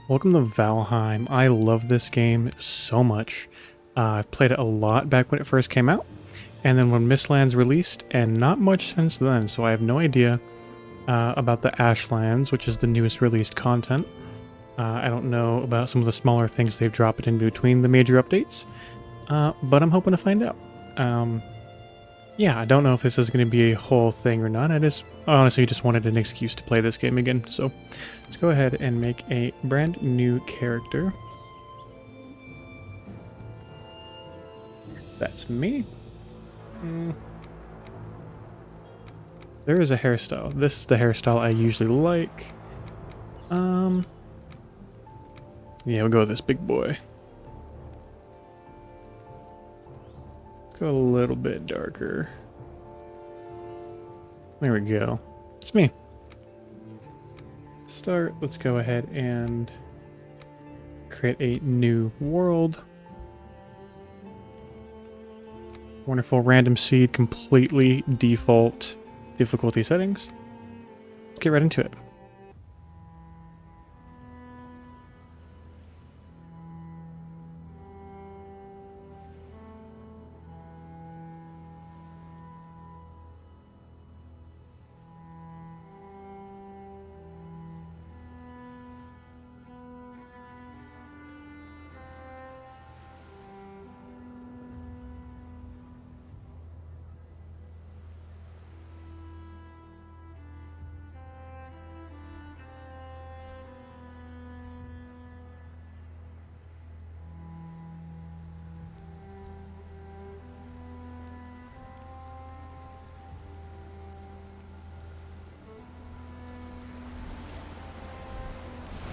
Welcome to Valheim. I love this game so much. I've played it a lot back when it first came out, and then when Mistlands released, and not much since then, so I have no idea about the Ashlands, which is the newest released content. I don't know about some of the smaller things they've dropped in between the major updates, but I'm hoping to find out. Yeah, I don't know if this is going to be a whole thing or not. I honestly just wanted an excuse to play this game again, so let's go ahead and make a brand new character. That's me. There is a hairstyle. This is the hairstyle I usually like. Yeah, we'll go with this big boy. Let's go a little bit darker. There we go. It's me. Start. Let's go ahead and create a new world. Wonderful random seed, completely default difficulty settings. Let's get right into it.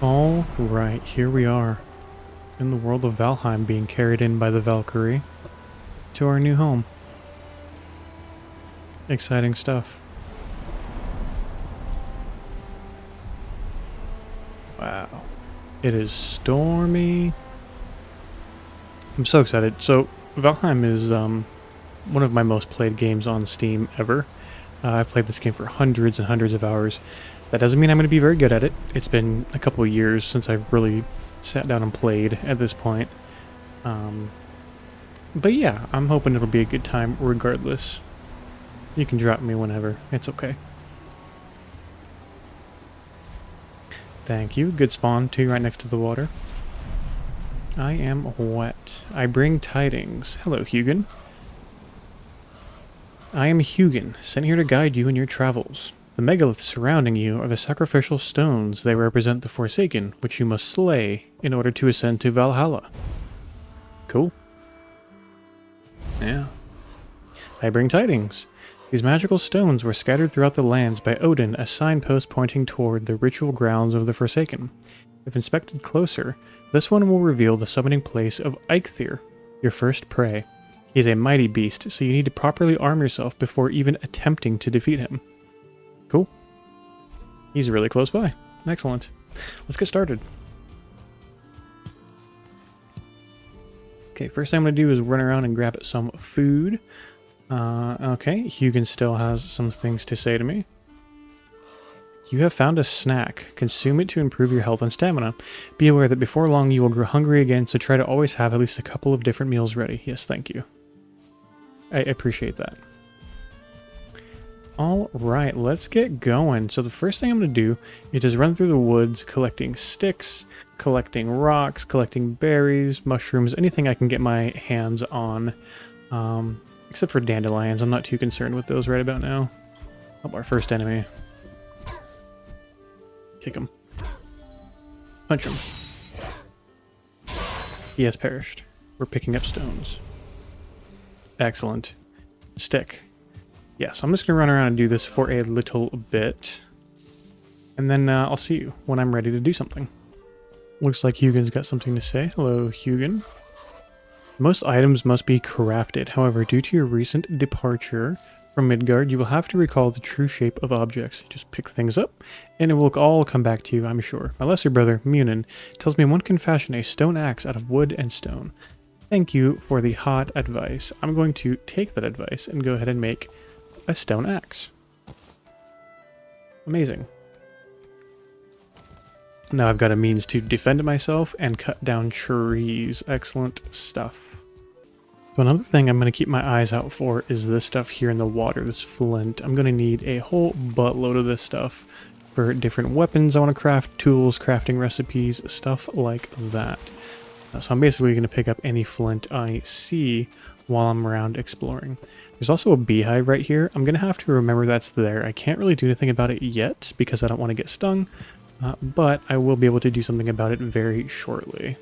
All right, here we are in the world of Valheim, being carried in by the Valkyrie to our new home. Exciting stuff. Wow. It is stormy. I'm so excited. So, Valheim is one of my most played games on Steam ever. I've played this game for hundreds and hundreds of hours. That doesn't mean I'm going to be very good at it. It's been a couple of years since I've really sat down and played at this point. But yeah, I'm hoping it'll be a good time regardless. You can drop me whenever. It's okay. Thank you. Good spawn too, right next to the water. I am wet. I bring tidings. Hello, Hugin. I am Hugin, sent here to guide you in your travels. The megaliths surrounding you are the sacrificial stones. They represent the Forsaken, which you must slay in order to ascend to Valhalla. Cool. Yeah. I bring tidings. These magical stones were scattered throughout the lands by Odin, a signpost pointing toward the ritual grounds of the Forsaken. If inspected closer, this one will reveal the summoning place of Eikthyr, your first prey. He is a mighty beast, so you need to properly arm yourself before even attempting to defeat him. Cool. He's really close by. Excellent. Let's get started. Okay, first thing I'm going to do is run around and grab some food. Okay, Hugin still has some things to say to me. You have found a snack. Consume it to improve your health and stamina. Be aware that before long you will grow hungry again, so try to always have at least a couple of different meals ready. Yes, thank you. I appreciate that. Alright, let's get going. So the first thing I'm going to do is just run through the woods, collecting sticks, collecting rocks, collecting berries, mushrooms, anything I can get my hands on. Except for dandelions, I'm not too concerned with those right about now. Oh, our first enemy. Kick him. Punch him. He has perished. We're picking up stones. Excellent. Stick. Yes, I'm just going to run around and do this for a little bit. And then I'll see you when I'm ready to do something. Looks like Hugin's got something to say. Hello, Hugin. Most items must be crafted. However, due to your recent departure from Midgard, you will have to recall the true shape of objects. Just pick things up, and it will all come back to you, I'm sure. My lesser brother, Munin, tells me one can fashion a stone axe out of wood and stone. Thank you for the hot advice. I'm going to take that advice and go ahead and make a stone axe. Amazing. Now I've got a means to defend myself and cut down trees. Excellent stuff. So another thing I'm going to keep my eyes out for is this stuff here in the water, this flint. I'm going to need a whole buttload of this stuff for different weapons I want to craft, tools, crafting recipes, stuff like that. So I'm basically going to pick up any flint I see while I'm around exploring. There's also a beehive right here. I'm going to have to remember that's there. I can't really do anything about it yet because I don't want to get stung, but I will be able to do something about it very shortly.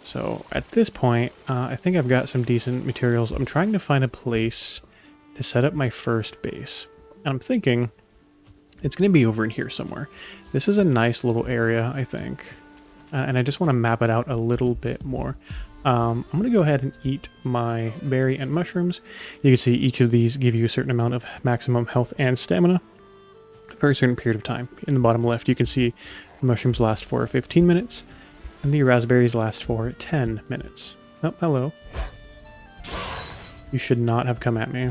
So at this point, I think I've got some decent materials. I'm trying to find a place to set up my first base. And I'm thinking it's going to be over in here somewhere. This is a nice little area, I think. And I just want to map it out a little bit more. I'm going to go ahead and eat my berry and mushrooms. You can see each of these give you a certain amount of maximum health and stamina for a certain period of time. In the bottom left, you can see the mushrooms last for 15 minutes, and the raspberries last for 10 minutes. Oh, hello. You should not have come at me.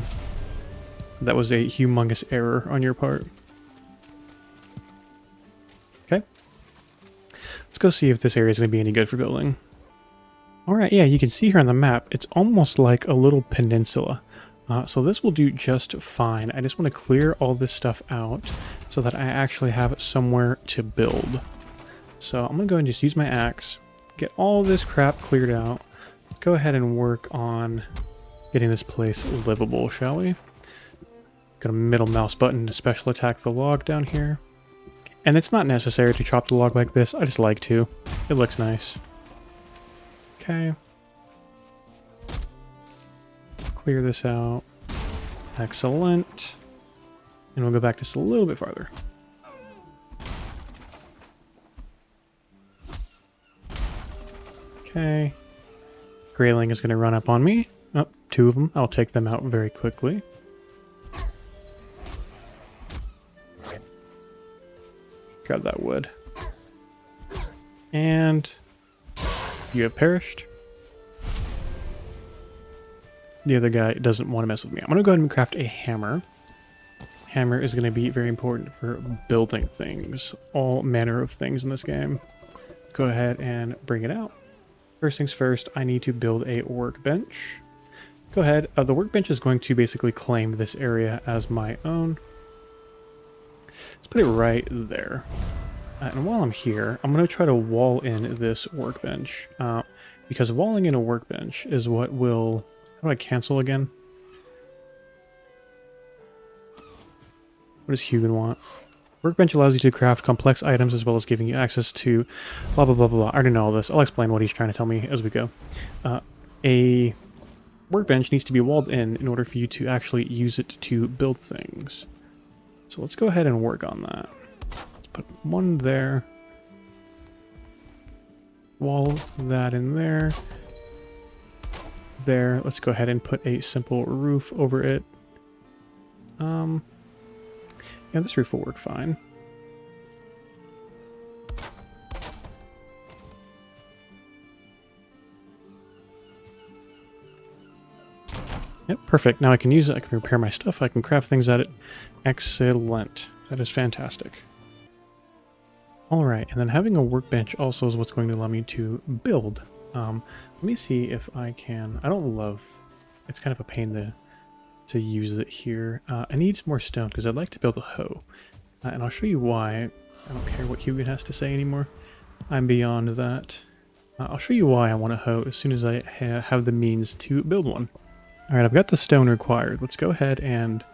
That was a humongous error on your part. Okay. Let's go see if this area is going to be any good for building. Alright, yeah, you can see here on the map, it's almost like a little peninsula. So this will do just fine. I just want to clear all this stuff out so that I actually have somewhere to build. So I'm going to go and just use my axe, get all this crap cleared out. Let's go ahead and work on getting this place livable, shall we? Got a middle mouse button to special attack the log down here. And it's not necessary to chop the log like this, I just like to. It looks nice. Okay. Clear this out. Excellent. And we'll go back just a little bit farther. Okay. Grayling is going to run up on me. Oh, two of them. I'll take them out very quickly. Grab that wood. And you have perished. The other guy doesn't want to mess with me. I'm going to go ahead and craft a hammer. Hammer is going to be very important for building things. All manner of things in this game. Let's go ahead and bring it out. First things first, I need to build a workbench. Go ahead. The workbench is going to basically claim this area as my own. Let's put it right there. And while I'm here, I'm going to try to wall in this workbench. Because walling in a workbench is what will... How do I cancel again? What does Hugin want? Workbench allows you to craft complex items as well as giving you access to blah blah blah blah. I already know all this. I'll explain what he's trying to tell me as we go. A workbench needs to be walled in order for you to actually use it to build things. So let's go ahead and work on that. Let's put one there. Wall that in there. There. Let's go ahead and put a simple roof over it. Yeah, this roof will work fine. Yep, perfect. Now I can use it. I can repair my stuff. I can craft things at it. Excellent. That is fantastic. Alright, and then having a workbench also is what's going to allow me to build. Let me see if I can... I don't love... It's kind of a pain to use it here. I need some more stone because I'd like to build a hoe. And I'll show you why. I don't care what Hugin has to say anymore. I'm beyond that. I'll show you why I want a hoe as soon as I have the means to build one. Alright, I've got the stone required. Let's go ahead and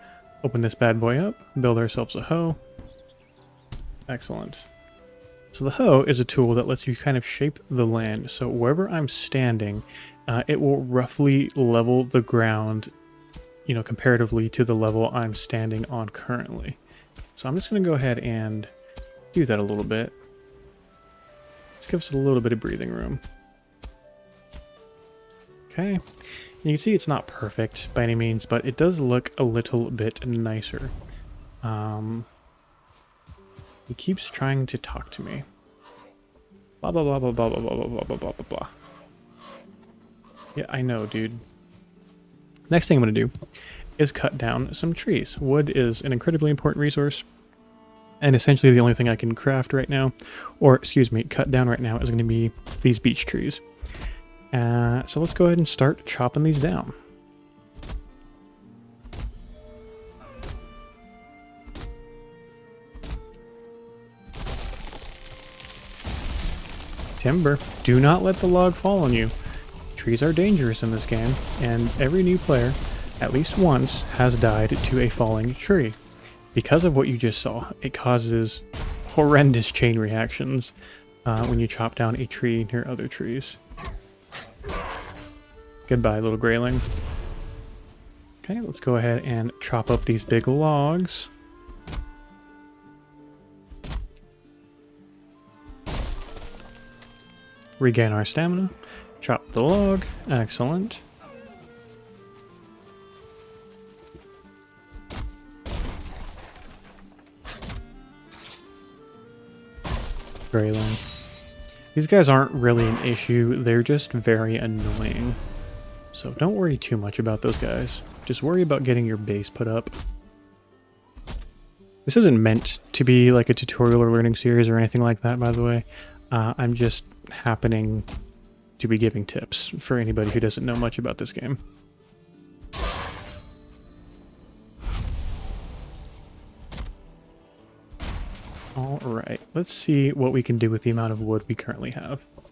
open this bad boy up, build ourselves a hoe. Excellent. So the hoe is a tool that lets you kind of shape the land. So wherever I'm standing, it will roughly level the ground, you know, comparatively to the level I'm standing on currently. So I'm just going to go ahead and do that a little bit. Let's give us a little bit of breathing room. Okay. You can see it's not perfect by any means, but it does look a little bit nicer. He keeps trying to talk to me. Blah, blah, blah, blah, blah, blah, blah, blah, blah, blah, blah, blah. Yeah, I know, dude. Next thing I'm going to do is cut down some trees. Wood is an incredibly important resource, And essentially the only thing I can craft right now, or excuse me, cut down right now, is going to be these beech trees. So let's go ahead and start chopping these down. Timber, do not let the log fall on you. Trees are dangerous in this game, and every new player, at least once, has died to a falling tree. Because of what you just saw, it causes horrendous chain reactions when you chop down a tree near other trees. Goodbye, little grayling. Okay, let's go ahead and chop up these big logs. Regain our stamina. Chop the log. Excellent. Grayling. These guys aren't really an issue, they're just very annoying. So don't worry too much about those guys. Just worry about getting your base put up. This isn't meant to be like a tutorial or learning series or anything like that, by the way. I'm just happening to be giving tips for anybody who doesn't know much about this game. Alright, let's see what we can do with the amount of wood we currently have. I'm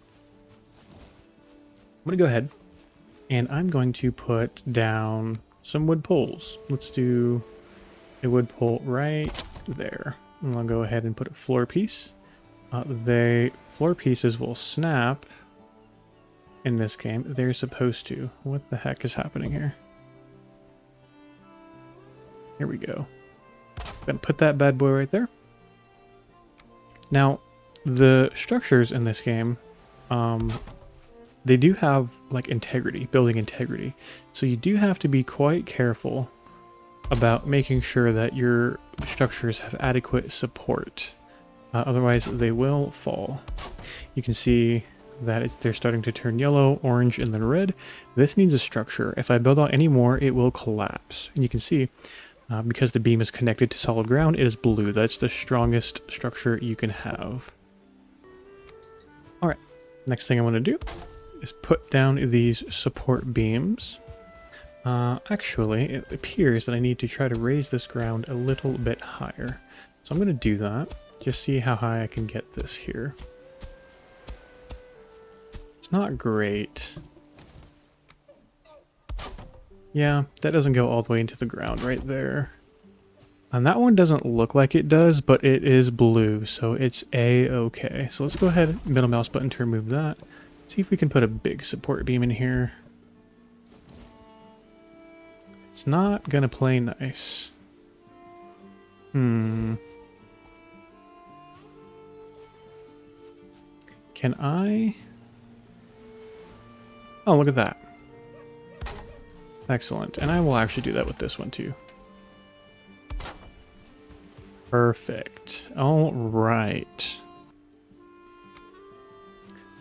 going to go ahead and I'm going to put down some wood poles. Let's do a wood pole right there. And I'll go ahead and put a floor piece. The floor pieces will snap in this game. They're supposed to. What the heck is happening here? Here we go. I'm going to put that bad boy right there. Now, the structures in this game, they do have like integrity, building integrity. So you do have to be quite careful about making sure that your structures have adequate support. Otherwise, they will fall. You can see that they're starting to turn yellow, orange, and then red. This needs a structure. If I build out any more, it will collapse. And you can see, because the beam is connected to solid ground, it is blue. That's the strongest structure you can have. Alright, next thing I want to do is put down these support beams. Actually, it appears that I need to try to raise this ground a little bit higher. So I'm going to do that. Just see how high I can get this here. It's not great. Yeah, that doesn't go all the way into the ground right there. And that one doesn't look like it does, but it is blue, so it's A-okay. So let's go ahead, middle mouse button to remove that. See if we can put a big support beam in here. It's not gonna play nice. Can I? Oh, look at that. Excellent. And I will actually do that with this one too. Perfect. All right.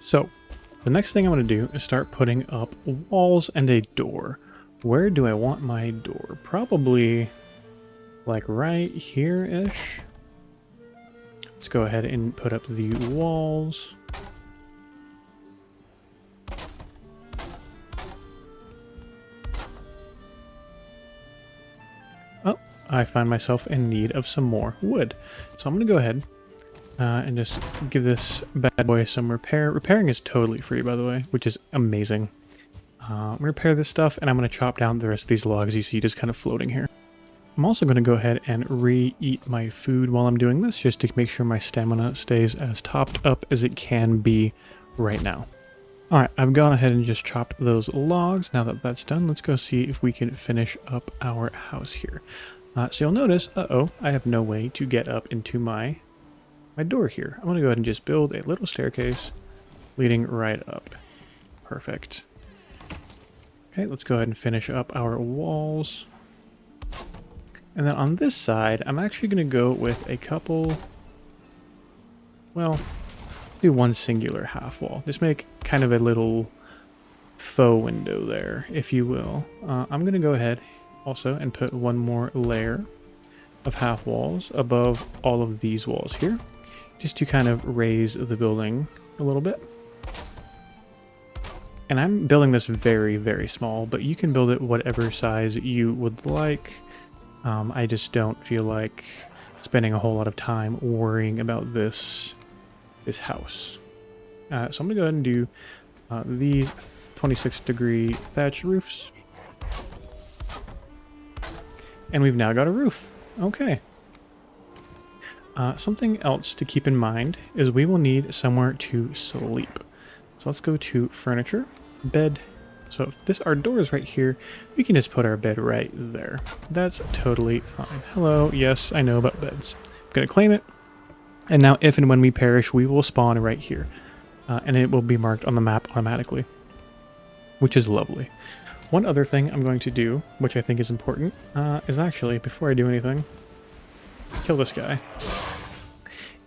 So, the next thing I'm going to do is start putting up walls and a door. Where do I want my door? Probably like right here-ish. Let's go ahead and put up the walls. Oh, I find myself in need of some more wood. So I'm going to go ahead and just give this bad boy some repair. Repairing is totally free, by the way, which is amazing. I'm going to repair this stuff, and I'm going to chop down the rest of these logs you see just kind of floating here. I'm also going to go ahead and re-eat my food while I'm doing this, just to make sure my stamina stays as topped up as it can be right now. Alright, I've gone ahead and just chopped those logs. Now that that's done, let's go see if we can finish up our house here. So you'll notice, I have no way to get up into my door here. I'm going to go ahead and just build a little staircase leading right up. Perfect. Okay, let's go ahead and finish up our walls. And then on this side, I'm actually going to go with a couple, well, do one singular half wall. Just make kind of a little faux window there, if you will. I'm going to go ahead also and put one more layer of half walls above all of these walls here, just to kind of raise the building a little bit. And I'm building this very, very small, but you can build it whatever size you would like. I just don't feel like spending a whole lot of time worrying about this house. So I'm going to go ahead and do these 26-degree thatch roofs. And we've now got a roof. Okay. Something else to keep in mind is we will need somewhere to sleep. So let's go to furniture, bed. So if this our door is right here, we can just put our bed right there. That's totally fine. Hello, yes, I know about beds. I'm going to claim it. And now if and when we perish, we will spawn right here. And it will be marked on the map automatically, which is lovely. One other thing I'm going to do, which I think is important, is actually, before I do anything, kill this guy.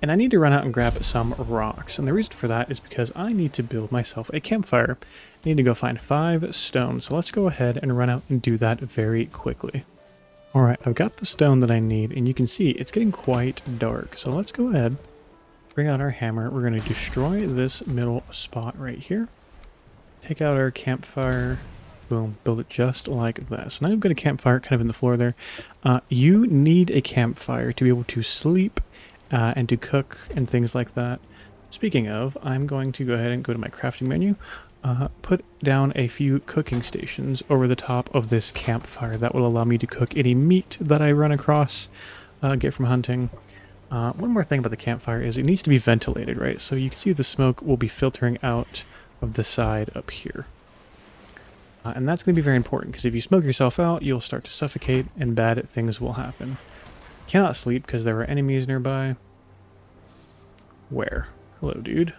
And I need to run out and grab some rocks. And the reason for that is because I need to build myself a campfire. I need to go find 5 stone. So let's go ahead and run out and do that very quickly. All right, I've got the stone that I need, and you can see it's getting quite dark. So let's go ahead, bring out our hammer. We're going to destroy this middle spot right here. Take out our campfire. Boom, build it just like this. And I've got a campfire kind of in the floor there. You need a campfire to be able to sleep and to cook and things like that. Speaking of, I'm going to go ahead and go to my crafting menu. Put down a few cooking stations over the top of this campfire. That will allow me to cook any meat that I run across, get from hunting. One more thing about the campfire is it needs to be ventilated, right? So you can see the smoke will be filtering out of the side up here. And that's going to be very important, because if you smoke yourself out, you'll start to suffocate, and bad things will happen. Cannot sleep because there are enemies nearby. Where? Hello, dude.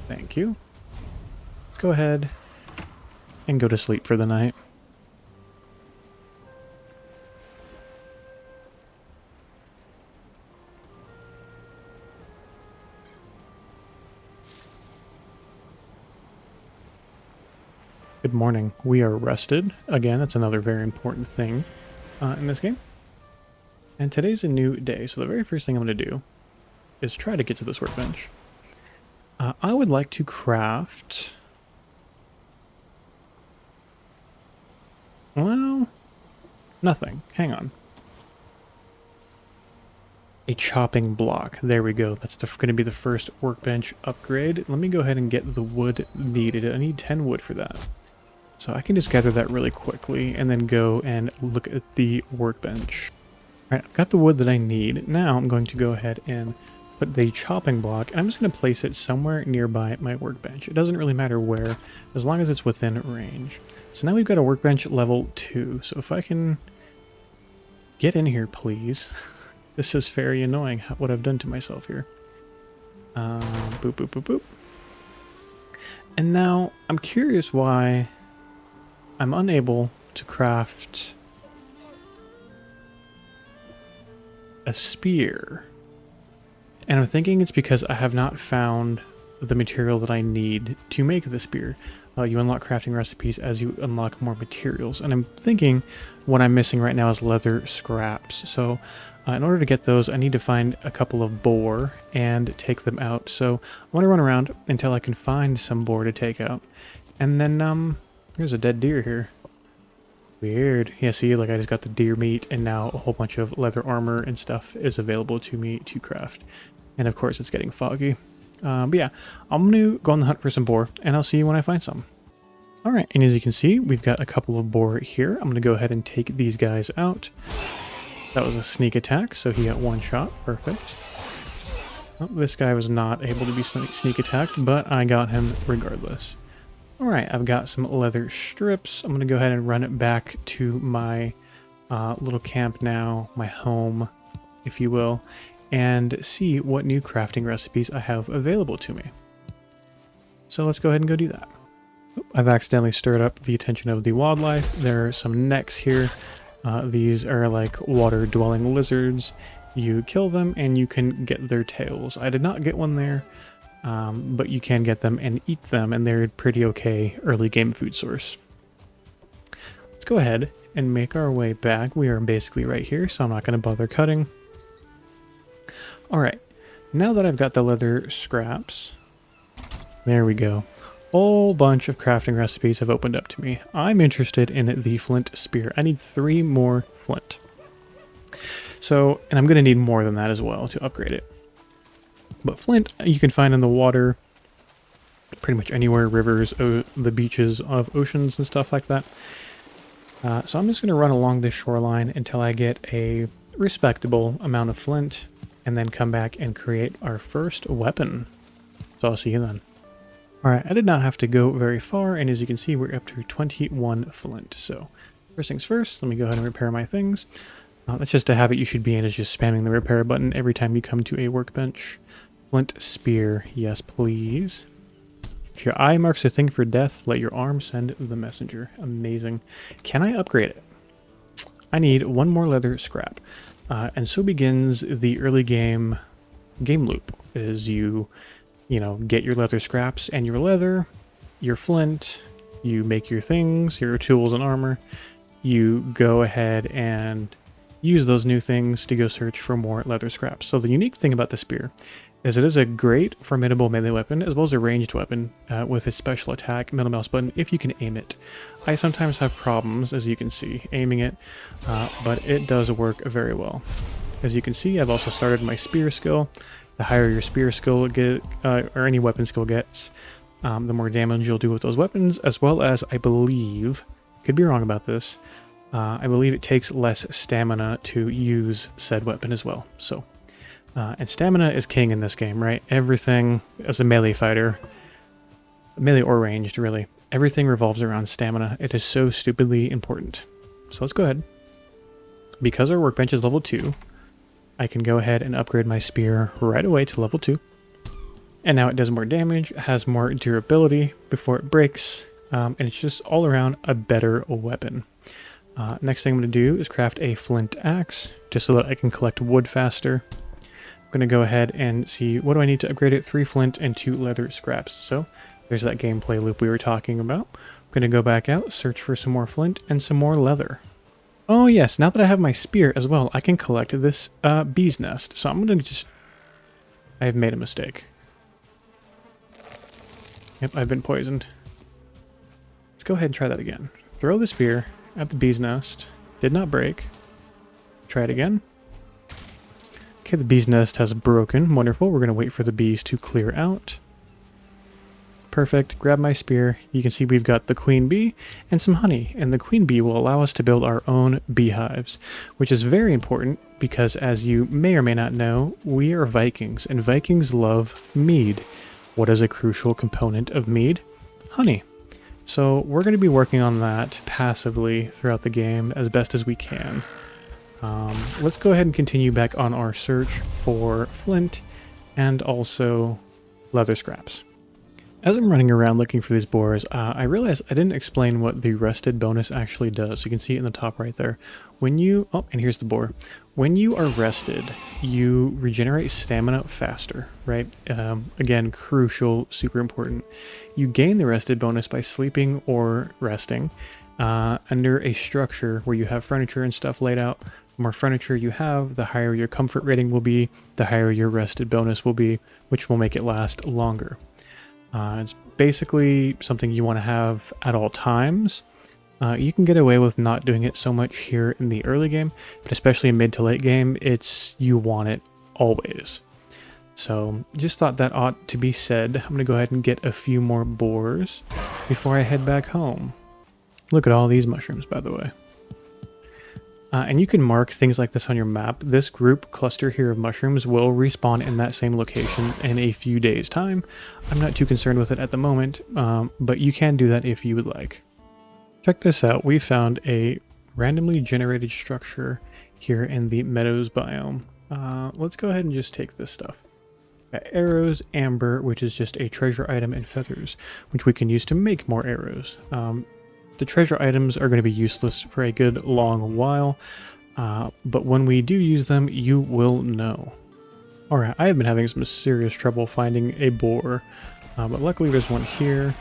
Thank you. Let's go ahead and go to sleep for the night. Good morning. We are rested. Again, that's another very important thing in this game. And today's a new day, so the very first thing I'm going to do is try to get to this workbench. I would like to craft... Well, nothing. Hang on. A chopping block. There we go. That's going to be the first workbench upgrade. Let me go ahead and get the wood needed. I need 10 wood for that. So I can just gather that really quickly and then go and look at the workbench. All right, I've got the wood that I need. Now I'm going to go ahead and put the chopping block, and I'm just going to place it somewhere nearby my workbench. It doesn't really matter where, as long as it's within range. So now we've got a workbench level 2. So if I can get in here, please. This is very annoying, what I've done to myself here. Boop, boop, boop, boop. And now I'm curious why I'm unable to craft a spear. And I'm thinking it's because I have not found the material that I need to make the spear. You unlock crafting recipes as you unlock more materials. And I'm thinking what I'm missing right now is leather scraps. So in order to get those, I need to find a couple of boar and take them out. So I want to run around until I can find some boar to take out. And then, there's a dead deer here. Weird. Yeah, see, like I just got the deer meat, and now a whole bunch of leather armor and stuff is available to me to craft. And of course, it's getting foggy. But yeah, I'm going to go on the hunt for some boar, and I'll see you when I find some. Alright, and as you can see, we've got a couple of boar here. I'm going to go ahead and take these guys out. That was a sneak attack, so he got one shot. Perfect. Well, this guy was not able to be sneak attacked, but I got him regardless. Alright, I've got some leather strips. I'm going to go ahead and run it back to my little camp now, my home, if you will, and see what new crafting recipes I have available to me. So let's go ahead and go do that. I've accidentally stirred up the attention of the wildlife. There are some necks here. These are like water-dwelling lizards. You kill them and you can get their tails. I did not get one there. But you can get them and eat them, and they're pretty okay early game food source. Let's go ahead and make our way back. We are basically right here, so I'm not going to bother cutting. Alright, now that I've got the leather scraps, there we go. Whole bunch of crafting recipes have opened up to me. I'm interested in the flint spear. I need 3 more flint. So, and I'm going to need more than that as well to upgrade it. But flint you can find in the water pretty much anywhere, rivers, the beaches of oceans and stuff like that. So I'm just going to run along this shoreline until I get a respectable amount of flint, and then come back and create our first weapon. So I'll see you then. Alright, I did not have to go very far, and as you can see, we're up to 21 flint. So first things first, let me go ahead and repair my things. That's just a habit you should be in, is just spamming the repair button every time you come to a workbench. Flint spear, yes please. If your eye marks a thing for death, let your arm send the messenger. Amazing. Can I upgrade it? I need 1 more leather scrap. And so begins the early game loop, is you know, get your leather scraps and your leather, your flint, you make your things, your tools and armor, you go ahead and use those new things to go search for more leather scraps. So the unique thing about the spear is it is a great formidable melee weapon, as well as a ranged weapon with a special attack, middle mouse button, if you can aim it. I sometimes have problems, as you can see, aiming it, but it does work very well. As you can see, I've also started my spear skill. The higher your spear skill get, or any weapon skill gets, the more damage you'll do with those weapons, as well as, I believe, could be wrong about this, I believe it takes less stamina to use said weapon as well. So, and stamina is king in this game, right? Everything, as a melee fighter, melee or ranged really, everything revolves around stamina. It is so stupidly important. So let's go ahead. Because our workbench is level 2, I can go ahead and upgrade my spear right away to level 2. And now it does more damage, has more durability before it breaks, and it's just all around a better weapon. Next thing I'm going to do is craft a flint axe, just so that I can collect wood faster. I'm going to go ahead and see, what do I need to upgrade it? 3 flint and 2 leather scraps. So there's that gameplay loop we were talking about. I'm going to go back out, search for some more flint and some more leather. Oh yes, now that I have my spear as well, I can collect this bee's nest. So I'm going to just... I have made a mistake. Yep, I've been poisoned. Let's go ahead and try that again. Throw the spear at the bee's nest. Did not break. Try it again. Okay, the bee's nest has broken. Wonderful. We're going to wait for the bees to clear out. Perfect. Grab my spear. You can see we've got the queen bee and some honey. And the queen bee will allow us to build our own beehives, which is very important because, as you may or may not know, we are Vikings, and Vikings love mead. What is a crucial component of mead? Honey. So we're going to be working on that passively throughout the game as best as we can. Let's go ahead and continue back on our search for flint and also leather scraps. As I'm running around looking for these boars, I realized I didn't explain what the rested bonus actually does. You can see it in the top right there. When you... Oh, and here's the boar. When you are rested, you regenerate stamina faster, right? Again, crucial, super important. You gain the rested bonus by sleeping or resting under a structure where you have furniture and stuff laid out. The more furniture you have, the higher your comfort rating will be, the higher your rested bonus will be, which will make it last longer. It's basically something you want to have at all times. You can get away with not doing it so much here in the early game, but especially in mid to late game, you want it always. So just thought that ought to be said. I'm going to go ahead and get a few more boars before I head back home. Look at all these mushrooms, by the way. And you can mark things like this on your map. This group cluster here of mushrooms will respawn in that same location in a few days' time. I'm not too concerned with it at the moment, but you can do that if you would like. Check this out. We found a randomly generated structure here in the meadows biome. Let's go ahead and just take this stuff. Got arrows, amber, which is just a treasure item, and feathers, which we can use to make more arrows. The treasure items are going to be useless for a good long while, but when we do use them, you will know. Alright, I have been having some serious trouble finding a boar, but luckily there's one here,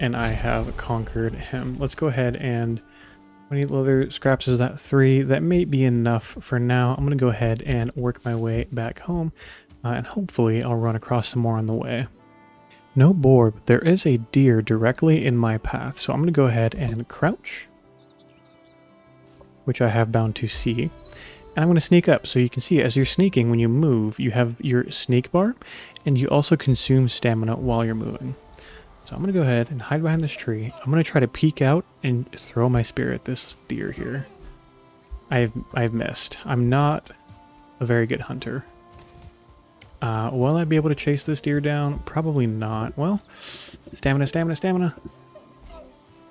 and I have conquered him. Let's go ahead and 20 leather scraps is that 3. That may be enough for now. I'm going to go ahead and work my way back home, and hopefully I'll run across some more on the way. No boar, but there is a deer directly in my path, so I'm going to go ahead and crouch, which I have bound to see. And I'm going to sneak up, so you can see as you're sneaking, when you move, you have your sneak bar, and you also consume stamina while you're moving. So I'm going to go ahead and hide behind this tree. I'm going to try to peek out and throw my spear at this deer here. I've missed. I'm not a very good hunter. Will I be able to chase this deer down? Probably not. Well, stamina, stamina, stamina.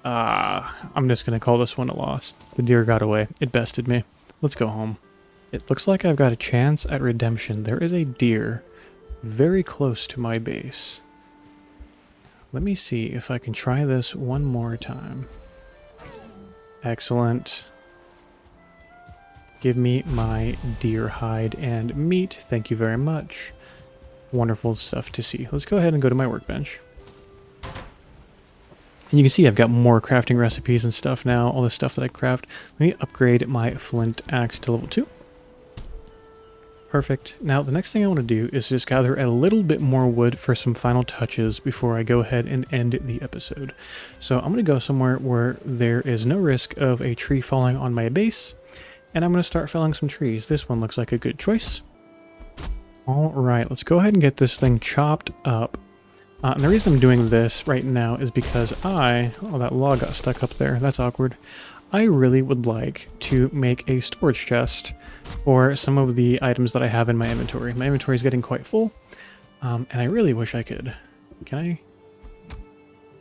I'm just going to call this one a loss. The deer got away. It bested me. Let's go home. It looks like I've got a chance at redemption. There is a deer very close to my base. Let me see if I can try this one more time. Excellent. Give me my deer hide and meat. Thank you very much. Wonderful stuff to see. Let's go ahead and go to my workbench. And you can see I've got more crafting recipes and stuff now, all the stuff that I craft. Let me upgrade my flint axe to level 2. Perfect. Now the next thing I want to do is just gather a little bit more wood for some final touches before I go ahead and end the episode. So I'm going to go somewhere where there is no risk of a tree falling on my base, and I'm going to start felling some trees. This one looks like a good choice. Alright, let's go ahead and get this thing chopped up. And the reason I'm doing this right now is because oh, that log got stuck up there. That's awkward. I really would like to make a storage chest for some of the items that I have in my inventory. My inventory is getting quite full, and I really wish I could. Can I?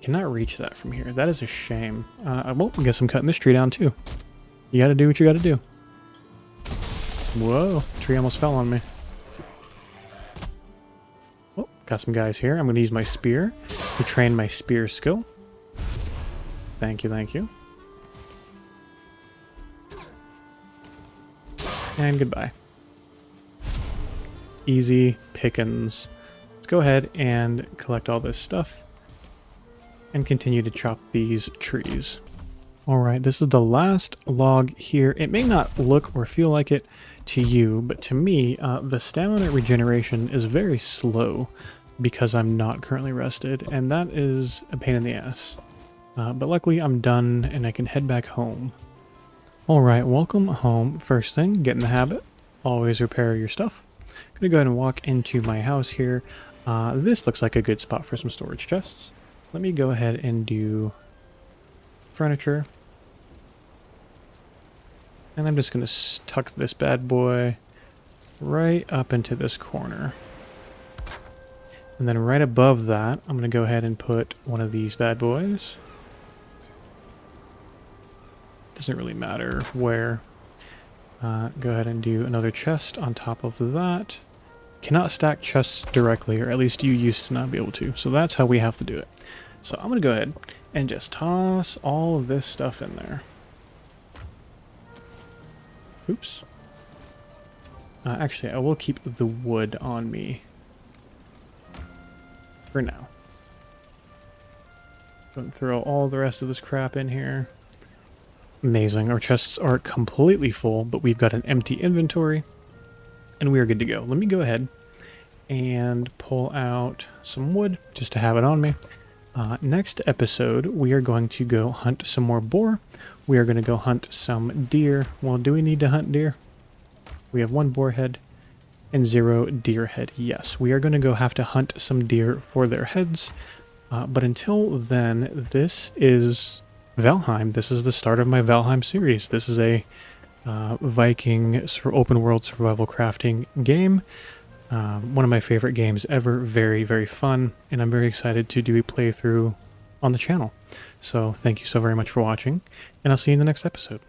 Cannot reach that from here. That is a shame. Well, I guess I'm cutting this tree down too. You gotta do what you gotta do. Whoa, tree almost fell on me. Oh, got some guys here. I'm gonna use my spear to train my spear skill. Thank you, thank you. And goodbye. Easy pickings. Let's go ahead and collect all this stuff and continue to chop these trees. Alright, this is the last log here. It may not look or feel like it to you, but to me, the stamina regeneration is very slow because I'm not currently rested, and that is a pain in the ass. But luckily I'm done and I can head back home. Alright, welcome home. First thing, get in the habit. Always repair your stuff. I'm gonna go ahead and walk into my house here. This looks like a good spot for some storage chests. Let me go ahead and do furniture. And I'm just gonna tuck this bad boy right up into this corner. And then right above that, I'm gonna go ahead and put one of these bad boys. Doesn't really matter where. Go ahead and do another chest on top of that. Cannot stack chests directly, or at least you used to not be able to. So that's how we have to do it. So I'm going to go ahead and just toss all of this stuff in there. Oops. Actually, I will keep the wood on me for now. Don't throw all the rest of this crap in here. Amazing. Our chests are completely full, but we've got an empty inventory, and we are good to go. Let me go ahead and pull out some wood just to have it on me. Next episode, we are going to go hunt some more boar. We are going to go hunt some deer. Well, do we need to hunt deer? We have 1 boar head and 0 deer head. Yes, we are going to go have to hunt some deer for their heads. But until then, this is Valheim. This is the start of my Valheim series. This is a Viking open world survival crafting game. One of my favorite games ever. Very, very fun. And I'm very excited to do a playthrough on the channel. So thank you so very much for watching, and I'll see you in the next episode.